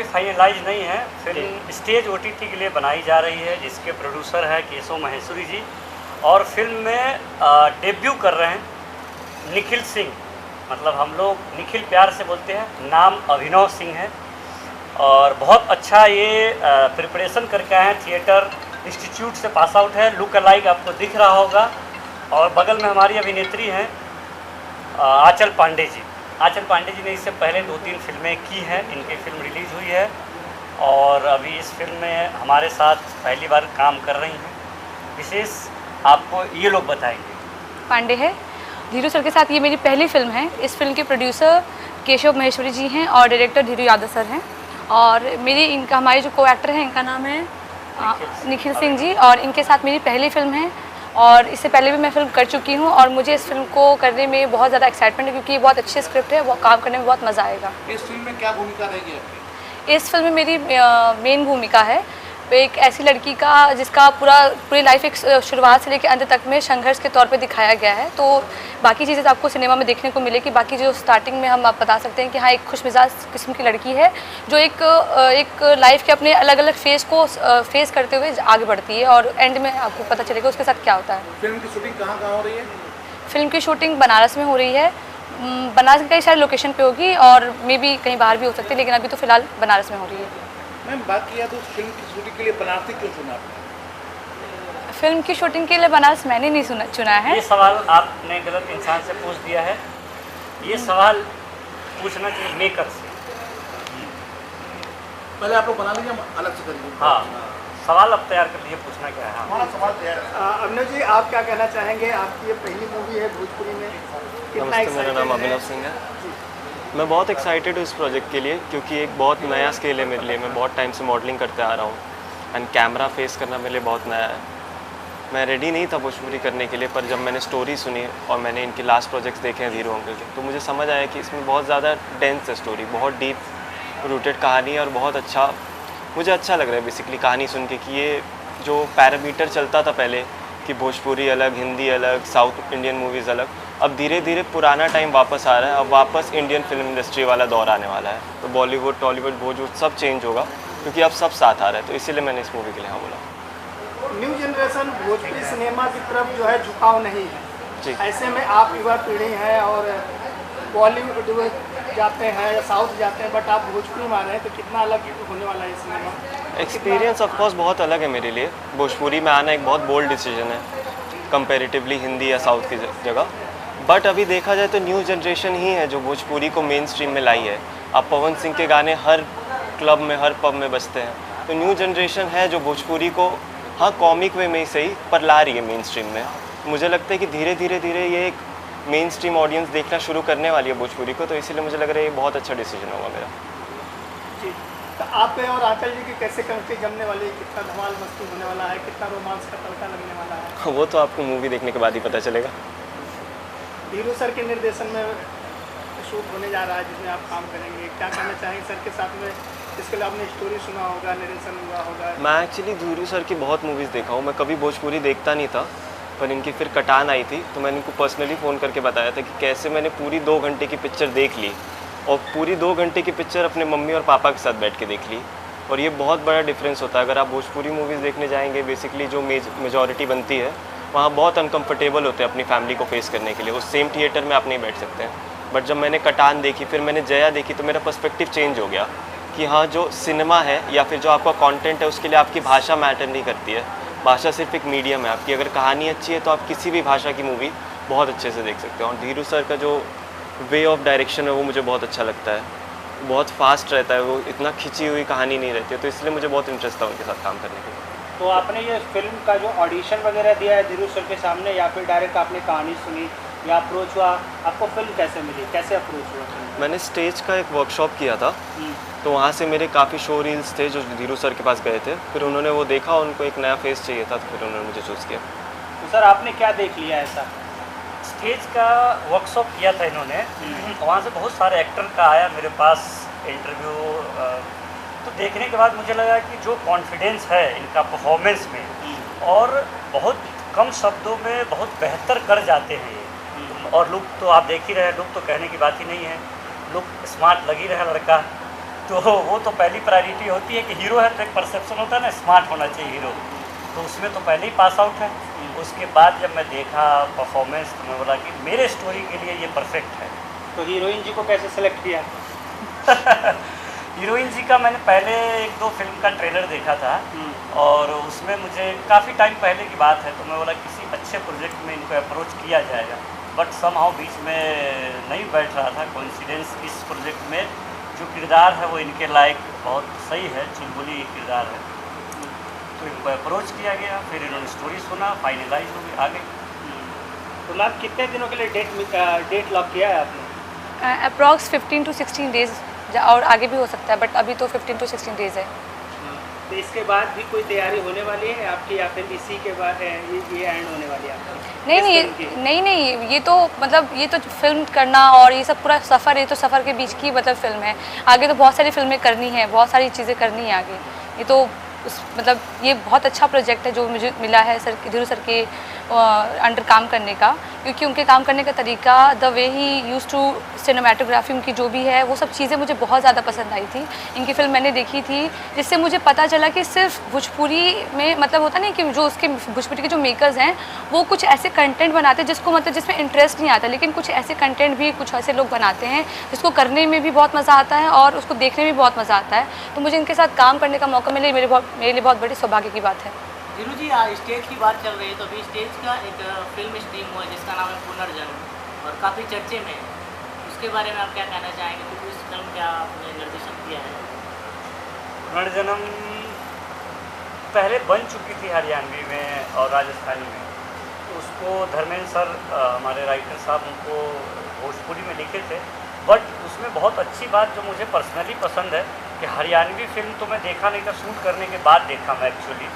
Finalise नहीं है। Film stage OTT के लिए बनाई जा रही है, जिसके प्रोड्यूसर है केशव महेश्वरी जी, और फिल्म में डेब्यू कर रहे हैं निखिल सिंह। मतलब हम लोग निखिल प्यार से बोलते हैं, नाम अभिनव सिंह है। और बहुत अच्छा ये प्रिपरेशन करके आए हैं, थिएटर इंस्टीट्यूट से पास आउट है, लुक अलाइक आपको दिख रहा होगा। और बगल में हमारी अभिनेत्री हैं आंचल पांडे जी। आंचल पांडे जी ने इससे पहले 2-3 फिल्में की हैं, इनकी फिल्म रिलीज़ हुई है और अभी इस फिल्म में हमारे साथ पहली बार काम कर रही हैं। विशेष आपको ये लोग बताएंगे। पांडे है, धीरू सर के साथ ये मेरी पहली फिल्म है। इस फिल्म के प्रोड्यूसर केशव महेश्वरी जी हैं और डायरेक्टर धीरू यादव सर हैं। और हमारे जो को एक्टर हैं, इनका नाम है निखिल सिंह जी, और इनके साथ मेरी पहली फिल्म है। और इससे पहले भी मैं फिल्म कर चुकी हूँ और मुझे इस फिल्म को करने में बहुत ज़्यादा एक्साइटमेंट है, क्योंकि ये बहुत अच्छी स्क्रिप्ट है, वो काम करने में बहुत मज़ा आएगा। इस फिल्म में क्या भूमिका रहेगी आपकी? इस फिल्म में मेरी मेन भूमिका है एक ऐसी लड़की का जिसका पूरी लाइफ एक शुरुआत से लेकर अंत तक में संघर्ष के तौर पे दिखाया गया है। तो बाकी चीज़ें तो आपको सिनेमा में देखने को मिलेगी। बाकी जो स्टार्टिंग में हम आप बता सकते हैं कि हाँ, एक खुशमिजाज किस्म की लड़की है जो एक लाइफ के अपने अलग अलग फेज़ को फेस करते हुए आगे बढ़ती है, और एंड में आपको पता चलेगा उसके साथ क्या होता है। फिल्म की शूटिंग कहाँ हो रही है? फिल्म की शूटिंग बनारस में हो रही है। बनारस के कई सारे लोकेशन पे होगी और मे बी कहीं बाहर भी हो सकती है, लेकिन अभी तो फिलहाल बनारस में हो रही है। मैम, बात किया तो फिल्म की शूटिंग के लिए बनारस क्यों चुना आपने? फिल्म की शूटिंग के लिए बनारस मैंने नहीं चुना है। ये सवाल आपने गलत इंसान से पूछ दिया है। ये सवाल पूछना चाहिए मेकर से। पहले आप लोग बना लीजिए, हम अलग से करेंगे। हाँ, सवाल अब तैयार कर लीजिए, पूछना क्या है। हमारा सवाल तैयार है। अभिनव जी, आप क्या कहना चाहेंगे? आपकी ये पहली मूवी है भोजपुरी में, नमस्ते, मेरा नाम अभिनव सिंह है। मैं बहुत एक्साइटेड हूँ इस प्रोजेक्ट के लिए, क्योंकि एक बहुत नया स्केल है मेरे लिए। मैं बहुत टाइम से मॉडलिंग करते आ रहा हूँ एंड कैमरा फेस करना मेरे लिए बहुत नया है। मैं रेडी नहीं था भोजपुरी करने के लिए, पर जब मैंने स्टोरी सुनी और मैंने इनके लास्ट प्रोजेक्ट्स देखे हैं धीरू अंकल के, तो मुझे समझ आया कि इसमें बहुत ज़्यादा डेंस है स्टोरी, बहुत डीप रूटेड कहानी है और बहुत अच्छा, मुझे अच्छा लग रहा है बेसिकली कहानी सुन के कि ये जो पैरामीटर चलता था पहले कि भोजपुरी अलग, हिंदी अलग, साउथ इंडियन मूवीज़ अलग, अब धीरे धीरे पुराना टाइम वापस आ रहा है। अब वापस इंडियन फिल्म इंडस्ट्री वाला दौर आने वाला है। तो बॉलीवुड, टॉलीवुड, भोजपुर सब चेंज होगा, क्योंकि अब सब साथ आ रहे हैं। तो इसीलिए मैंने इस मूवी के लिए हाँ बोला। न्यू जनरेशन भोजपुरी सिनेमा की तरफ जो है झुकाव नहीं है जी। ऐसे में आप युवा पीढ़ी हैं और बॉलीवुड जाते हैं या साउथ जाते हैं, बट आप भोजपुरी में आ रहे हैं, तो कितना अलग होने वाला है सिनेमा? एक्सपीरियंस ऑफकोर्स बहुत अलग है मेरे लिए। भोजपुरी में आना एक बहुत बोल्ड डिसीजन है कंपेरेटिवली हिंदी या साउथ की जगह। बट अभी देखा जाए तो न्यू जनरेशन ही है जो भोजपुरी को मेन स्ट्रीम में लाई है। अब पवन सिंह के गाने हर क्लब में, हर पब में बजते हैं। तो न्यू जनरेशन है जो भोजपुरी को हाँ कॉमिक वे में ही सही पर ला रही है मेन स्ट्रीम में। मुझे लगता है कि धीरे धीरे ये एक मेन स्ट्रीम ऑडियंस देखना शुरू करने वाली है भोजपुरी को। तो इसीलिए मुझे लग रहा है ये बहुत अच्छा डिसीजन होगा मेरा। जी, तो आप और आंचल जी की कैसे केमिस्ट्री जमने वाली है? कितना धमाल मस्ती होने वाला है? कितना रोमांस का तड़का लगने वाला है? वो तो आपको मूवी देखने के बाद ही पता चलेगा। धीरू सर के निर्देशन में शूट होने जा रहा है जिसमें आप काम करेंगे, क्या कहना चाहेंगे सर के साथ में? इसके लिए आपने स्टोरी सुना होगा, निर्देशन हुआ होगा। मैं एक्चुअली धीरू सर की बहुत मूवीज़ देखा हूँ। मैं कभी भोजपुरी देखता नहीं था, पर इनकी फिर कटान आई थी तो मैंने इनको पर्सनली फ़ोन करके बताया था कि कैसे मैंने पूरी 2 घंटे की पिक्चर देख ली, और पूरी 2 घंटे की पिक्चर अपने मम्मी और पापा के साथ बैठ के देख ली। और ये बहुत बड़ा डिफरेंस होता है। अगर आप भोजपुरी मूवीज़ देखने जाएंगे, बेसिकली जो मेजॉरिटी बनती है वहाँ बहुत अनकम्फर्टेबल होते हैं अपनी फैमिली को फेस करने के लिए। उस सेम थिएटर में आप नहीं बैठ सकते हैं। बट जब मैंने कटान देखी, फिर मैंने जया देखी, तो मेरा पर्सपेक्टिव चेंज हो गया कि हाँ, जो सिनेमा है या फिर जो आपका कंटेंट है उसके लिए आपकी भाषा मैटर नहीं करती है। भाषा सिर्फ एक मीडियम है। आपकी अगर कहानी अच्छी है तो आप किसी भी भाषा की मूवी बहुत अच्छे से देख सकते हो। और धीरू सर का जो वे ऑफ डायरेक्शन है वो मुझे बहुत अच्छा लगता है। बहुत फास्ट रहता है, वो इतना खिंची हुई कहानी नहीं रहती है। तो इसलिए मुझे बहुत इंटरेस्ट था उनके साथ काम करने के लिए। तो आपने ये फिल्म का जो ऑडिशन वगैरह दिया है धीरू सर के सामने, या फिर डायरेक्ट आपने कहानी सुनी या अप्रोच हुआ? आपको फिल्म कैसे मिली, कैसे अप्रोच हुआ फिल्म? मैंने स्टेज का एक वर्कशॉप किया था, तो वहाँ से मेरे काफ़ी शो रील्स थे जो धीरू सर के पास गए थे। फिर उन्होंने वो देखा, उनको एक नया फेस चाहिए था, तो फिर उन्होंने मुझे चूज़ किया। तो सर आपने क्या देख लिया ऐसा? स्टेज का वर्कशॉप किया था इन्होंने, वहाँ से बहुत सारे एक्टर का आया मेरे पास इंटरव्यू। तो देखने के बाद मुझे लगा कि जो कॉन्फिडेंस है इनका परफॉर्मेंस में, और बहुत कम शब्दों में बहुत बेहतर कर जाते हैं ये। और लुक तो आप देख ही रहे हैं, लुक तो कहने की बात ही नहीं है। लुक स्मार्ट लग ही रहा लड़का, तो वो तो पहली प्रायोरिटी होती है कि हीरो है तो एक परसेप्शन होता है ना, स्मार्ट होना चाहिए हीरो, तो उसमें तो पहले ही पास आउट है। उसके बाद जब मैं देखा परफॉर्मेंस तो मैं बोला कि मेरे स्टोरी के लिए ये परफेक्ट है। तो हीरोइन जी को कैसे सेलेक्ट किया? हीरोइन जी का मैंने पहले 1-2 फिल्म का ट्रेलर देखा था और उसमें मुझे काफ़ी टाइम पहले की बात है, तो मैं बोला किसी अच्छे प्रोजेक्ट में इनको अप्रोच किया जाएगा, बट समहाउ बीच में नहीं बैठ रहा था। कोइंसिडेंस इस प्रोजेक्ट में जो किरदार है वो इनके लायक बहुत सही है, चुलबुली किरदार है, तो इनको अप्रोच किया गया, फिर इन्होंने स्टोरी सुना, फाइनलाइज हो गई, आ गई। तो मैम कितने दिनों के लिए डेट लॉक किया है आपने? अप्रॉक्स 15 to 16 डेज, और आगे भी हो सकता है, बट अभी तो 15 to 16 डेज है। तो इसके बाद भी कोई तैयारी होने वाली है आपकी, या फिर इसी के बाद ये एंड होने वाली है आपकी? नहीं, ये तो मतलब ये तो फिल्म करना और ये सब पूरा सफ़र, ये तो सफ़र के बीच की मतलब फिल्म है। आगे तो बहुत सारी फिल्में करनी है, बहुत सारी चीज़ें करनी है आगे। ये तो मतलब ये बहुत अच्छा प्रोजेक्ट है जो मुझे मिला है धीरू सर के अंडर काम करने का, क्योंकि उनके काम करने का तरीका, the way he use to cinematography उनकी जो भी है, वो सब चीज़ें मुझे बहुत ज़्यादा पसंद आई थी। इनकी फिल्म मैंने देखी थी, जिससे मुझे पता चला कि सिर्फ भोजपुरी में मतलब होता नहीं कि जो उसके भोजपुरी के जो मेकर्स हैं वो कुछ ऐसे कंटेंट बनाते हैं जिसको मतलब जिसमें इंटरेस्ट नहीं आता, लेकिन कुछ ऐसे कंटेंट भी कुछ ऐसे लोग बनाते हैं जिसको करने में भी बहुत मज़ा आता है और उसको देखने में भी बहुत मज़ा आता है। तो मुझे इनके साथ काम करने का मौका मिले, मेरे लिए बहुत बड़ी सौभाग्य की बात है। धीरू जी, स्टेज की बात चल रही है, तो अभी स्टेज का एक फिल्म स्ट्रीम हुआ है जिसका नाम है पुनर्जन्म और काफ़ी चर्चे में है, उसके बारे में आप क्या कहना चाहेंगे, क्योंकि उस फिल्म का आपने निर्देशन किया है? पुनर्जन्म पहले बन चुकी थी हरियाणवी में और राजस्थानी में, तो उसको धर्मेंद्र सर हमारे राइटर साहब उनको भोजपुरी में लिखे थे, बट उसमें बहुत अच्छी बात जो मुझे पर्सनली पसंद है कि हरियाणवी फिल्म तो मैं देखा नहीं था, शूट करने के बाद देखा मैं एक्चुअली,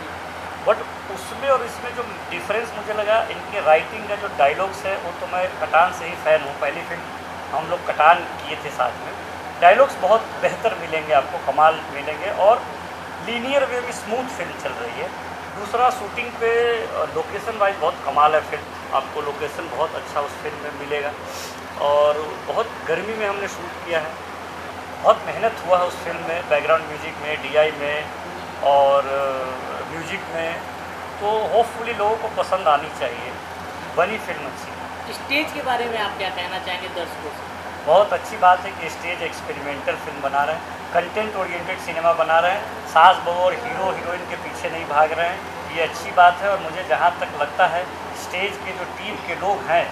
बट उसमें और इसमें जो डिफरेंस मुझे लगा, इनके राइटिंग का जो डायलॉग्स है वो तो मैं कटान से ही फ़ैन हूँ, पहली फिल्म हम लोग कटान किए थे साथ में, डायलॉग्स बहुत बेहतर मिलेंगे आपको, कमाल मिलेंगे और लीनियर वे में स्मूथ फिल्म चल रही है। दूसरा, शूटिंग पे लोकेशन वाइज बहुत कमाल है फिल्म, आपको लोकेशन बहुत अच्छा उस फिल्म में मिलेगा और बहुत गर्मी में हमने शूट किया है, बहुत मेहनत हुआ है उस फिल्म में, बैकग्राउंड म्यूजिक में, डीआई में और म्यूजिक में, तो होपफुली लोगों को पसंद आनी चाहिए, बनी फिल्म अच्छी। स्टेज के बारे में आप क्या कहना चाहेंगे दर्शकों से? बहुत अच्छी बात है कि स्टेज एक्सपेरिमेंटल फिल्म बना रहे हैं, कंटेंट ओरिएंटेड सिनेमा बना रहे हैं, सास बहू और हीरो हीरोइन के पीछे नहीं भाग रहे हैं, ये अच्छी बात है। और मुझे जहाँ तक लगता है स्टेज के जो टीम के लोग हैं,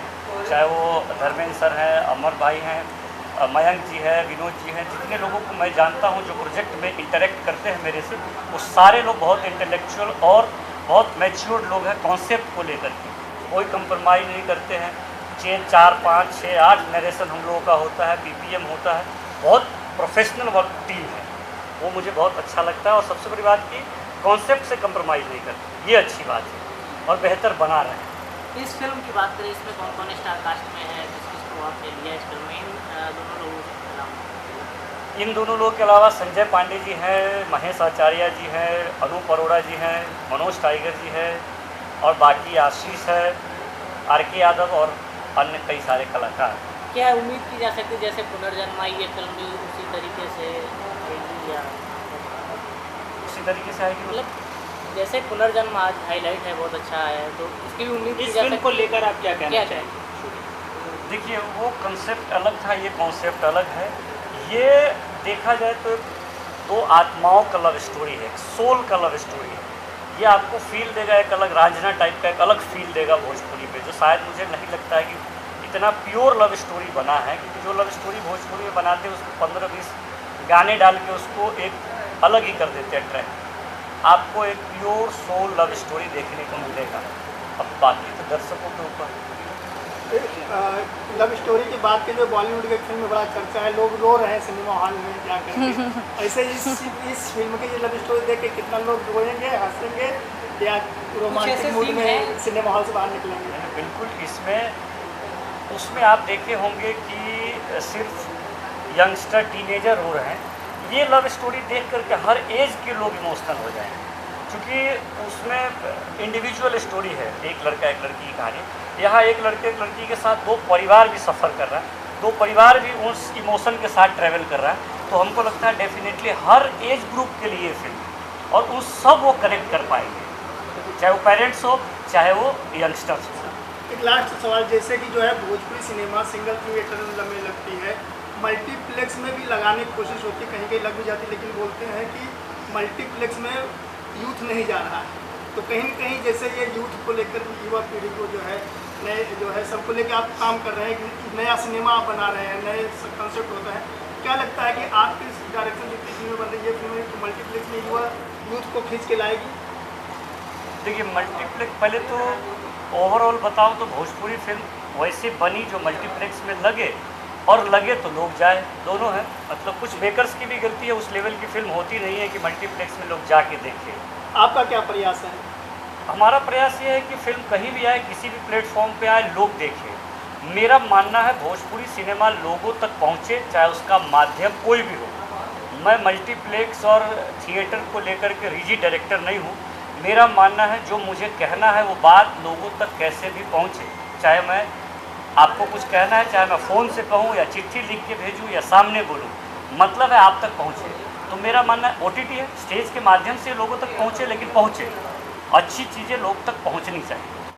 चाहे वो धर्मेंद्र सर हैं, अमर भाई हैं, मयंक जी है, विनोद जी हैं, जितने लोगों को मैं जानता हूं जो प्रोजेक्ट में इंटरेक्ट करते हैं मेरे से, वो सारे लोग बहुत इंटेलेक्चुअल और बहुत मैच्योर्ड लोग हैं कॉन्सेप्ट को लेकर के, कोई कंप्रोमाइज़ नहीं करते हैं। 4, 5, 6, 8 नरेशन हम लोगों का होता है, पीपीएम होता है, बहुत प्रोफेशनल वर्क टीम है, वो मुझे बहुत अच्छा लगता है। और सबसे बड़ी बात की कॉन्सेप्ट से कंप्रोमाइज़ नहीं करते, ये अच्छी बात है और बेहतर बना रहे हैं। इस फिल्म की बात करें, इसमें कौन कौन स्टार कास्ट में है, किसको आपने लिया इस फिल्म में, इन दोनों लोगों के अलावा संजय पांडे जी हैं, महेश आचार्य जी हैं, अनूप अरोड़ा जी हैं, मनोज टाइगर जी हैं और बाकी आशीष है, आर.के. यादव और अन्य कई सारे कलाकार। क्या उम्मीद की जा सकती है जैसे पुनर्जन्म आई, ये फिल्म भी उसी तरीके से आएगी या उसी तरीके से आएगी? मतलब जैसे पुनर्जन्म आज हाईलाइट है, बहुत अच्छा है, तो उसकी भी उम्मीद इस फिल्म को लेकर आप क्या कहना क्या चाहेंगे? देखिए, वो कंसेप्ट अलग था, ये कॉन्सेप्ट अलग है। ये देखा जाए तो दो आत्माओं का लव स्टोरी है, एक सोल का लव स्टोरी है। ये आपको फील देगा, एक अलग रांझना टाइप का एक अलग फील देगा भोजपुरी पे, जो शायद मुझे नहीं लगता है कि इतना प्योर लव स्टोरी बना है, क्योंकि जो लव स्टोरी भोजपुरी में बनाते हैं उसको 15-20 गाने डाल के उसको एक अलग ही कर देते हैं ट्रैक। आपको एक प्योर सोल लव स्टोरी देखने को मिलेगा, अब बाकी तो दर्शकों के ऊपर। लव स्टोरी की बात की जो बॉलीवुड की फिल्म में बड़ा चर्चा है, लोग रो रहे हैं सिनेमा हॉल में जा करके, ऐसे इस फिल्म की ये लव स्टोरी देख के कितना लोग रोएंगे, हंसेंगे या रोमांटिक मूड में सिनेमा हॉल से बाहर निकलेंगे? बिल्कुल, उसमें आप देखे होंगे कि सिर्फ यंगस्टर टीनेजर रो रहे हैं, ये लव स्टोरी देख करके हर एज के लोग इमोशनल हो जाएंगे, क्योंकि उसमें इंडिविजुअल स्टोरी है, एक लड़का एक लड़की की कहानी। यहाँ एक लड़के एक लड़की के साथ दो परिवार भी सफ़र कर रहा है, दो परिवार भी उस इमोशन के साथ ट्रैवल कर रहा है, तो हमको लगता है डेफिनेटली हर एज ग्रुप के लिए फिल्म है और उस सब वो कनेक्ट कर पाएंगे, चाहे वो पेरेंट्स हो चाहे वो यंगस्टर्स हो। एक लास्ट सवाल, जैसे कि जो है भोजपुरी सिनेमा सिंगल थिएटर में लगती है, मल्टीप्लेक्स में भी लगाने की कोशिश होती है, कहीं कहीं लग भी जाती है, लेकिन बोलते हैं कि मल्टीप्लेक्स में यूथ नहीं जा रहा है, तो कहीं न कहीं जैसे ये यूथ को लेकर युवा पीढ़ी को जो है नए जो है सबको लेकर आप काम कर रहे हैं कि नया सिनेमा आप बना रहे हैं, नए कंसेप्ट होता है, क्या लगता है कि आपकी डायरेक्शन जितनी फिल्में बन रही है फिल्में तो मल्टीप्लेक्स में युवा यूथ को खींच के लाएगी? देखिए मल्टीप्लेक्स पहले तो ओवरऑल बताऊं तो भोजपुरी फिल्म वैसे बनी जो मल्टीप्लेक्स में लगे और लगे तो लोग जाए, दोनों है। मतलब कुछ मेकर्स की भी गलती है, उस लेवल की फिल्म होती नहीं है कि मल्टीप्लेक्स में लोग जाके देखें। आपका क्या प्रयास है? हमारा प्रयास ये है कि फिल्म कहीं भी आए, किसी भी प्लेटफॉर्म पे आए, लोग देखें। मेरा मानना है भोजपुरी सिनेमा लोगों तक पहुँचे, चाहे उसका माध्यम कोई भी हो। मैं मल्टीप्लेक्स और थिएटर को लेकर के रिजिड डायरेक्टर नहीं हूँ। मेरा मानना है जो मुझे कहना है वो बात लोगों तक कैसे भी पहुँचे, चाहे मैं आपको कुछ कहना है, चाहे मैं फ़ोन से कहूँ या चिट्ठी लिख के भेजूँ या सामने बोलूँ, मतलब है आप तक पहुँचे। तो मेरा मानना है OTT है, स्टेज के माध्यम से लोगों तक पहुँचे, लेकिन पहुँचे, अच्छी चीज़ें लोग तक पहुँचनी चाहिए।